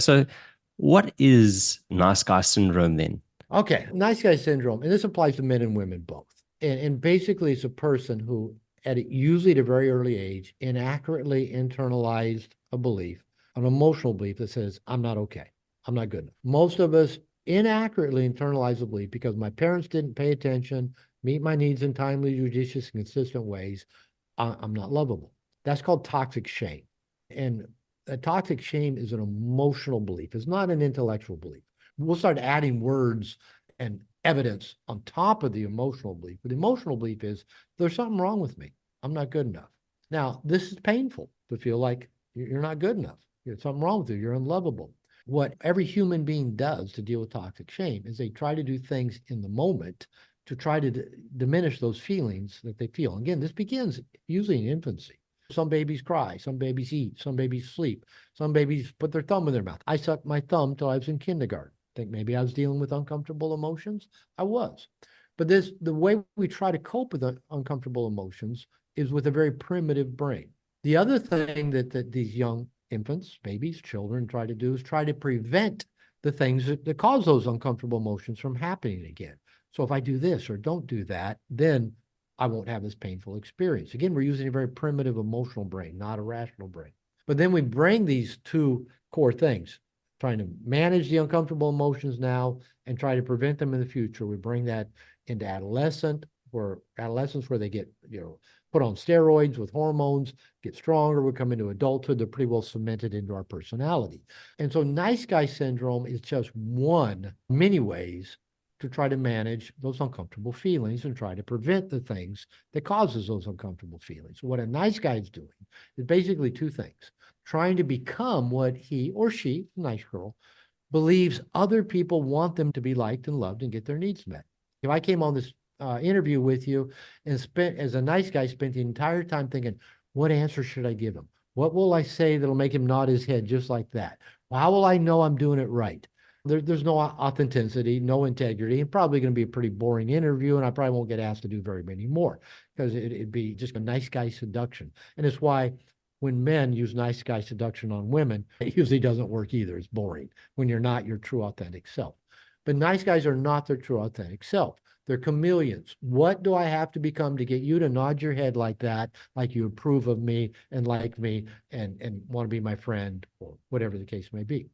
So, what is nice guy syndrome then? Okay, nice guy syndrome, and this applies to men and women both. And basically, it's a person who, usually at a very early age, inaccurately internalized a belief, an emotional belief that says, I'm not okay. I'm not good enough. Most of us inaccurately internalize a belief because my parents didn't pay attention, meet my needs in timely, judicious, and consistent ways. I'm not lovable. That's called toxic shame. And a toxic shame is an emotional belief, it's not an intellectual belief. We'll start adding words and evidence on top of the emotional belief. But the emotional belief is there's something wrong with me. I'm not good enough. Now, this is painful to feel like you're not good enough. There's something wrong with you. You're unlovable. What every human being does to deal with toxic shame is they try to do things in the moment to try to diminish those feelings that they feel. Again, this begins usually in infancy. Some babies cry, some babies eat, some babies sleep, some babies put their thumb in their mouth. I sucked my thumb till I was in kindergarten. Think maybe I was dealing with uncomfortable emotions. I was. But the way we try to cope with uncomfortable emotions is with a very primitive brain. The other thing that these young infants, babies, children try to do is try to prevent the things that cause those uncomfortable emotions from happening again. So if I do this or don't do that, then I won't have this painful experience. Again, we're using a very primitive emotional brain, not a rational brain. But then we bring these two core things, trying to manage the uncomfortable emotions now and try to prevent them in the future. We bring that into adolescence where they get, put on steroids with hormones, get stronger. We come into adulthood, they're pretty well cemented into our personality. And so nice guy syndrome is just one, many ways to try to manage those uncomfortable feelings and try to prevent the things that causes those uncomfortable feelings. So what a nice guy is doing is basically two things: trying to become what he or she, nice girl, believes other people want them to be liked and loved and get their needs met. If I came on this interview with you and spent, as a nice guy, spent the entire time thinking, what answer should I give him? What will I say that'll make him nod his head just like that? How will I know I'm doing it right? There's no authenticity, no integrity, and probably going to be a pretty boring interview. And I probably won't get asked to do very many more because it'd be just a nice guy seduction. And it's why when men use nice guy seduction on women, it usually doesn't work either. It's boring when you're not your true authentic self. But nice guys are not their true authentic self. They're chameleons. What do I have to become to get you to nod your head like that, like you approve of me and like me and want to be my friend or whatever the case may be?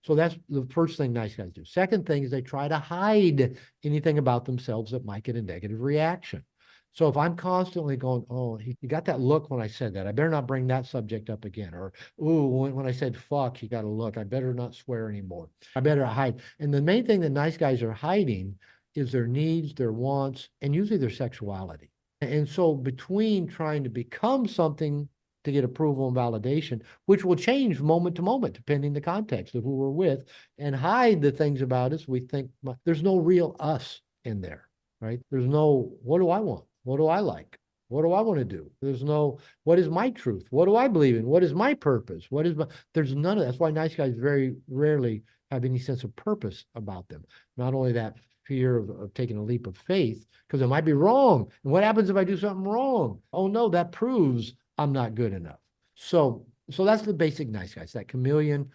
So that's the first thing nice guys do. Second thing is they try to hide anything about themselves that might get a negative reaction. So if I'm constantly going, oh, he got that look when I said that, I better not bring that subject up again. Or, ooh, when I said fuck, he got a look. I better not swear anymore. I better hide. And the main thing that nice guys are hiding is their needs, their wants, and usually their sexuality. And so between trying to become something to get approval and validation, which will change moment to moment, depending the context of who we're with, and hide the things about us we think there's no real us in there, right? There's no, what do I want? What do I like? What do I want to do? There's no, what is my truth? What do I believe in? What is my purpose? There's none of that. That's why nice guys very rarely have any sense of purpose about them. Not only that fear of taking a leap of faith, because it might be wrong. And what happens if I do something wrong? Oh no, that proves I'm not good enough. So that's the basic nice guys, that chameleon,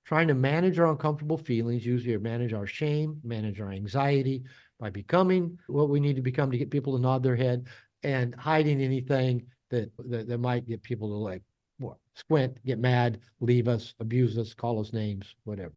trying to manage our uncomfortable feelings, usually manage our shame, manage our anxiety by becoming what we need to become to get people to nod their head and hiding anything that might get people to like what, squint, get mad, leave us, abuse us, call us names, whatever.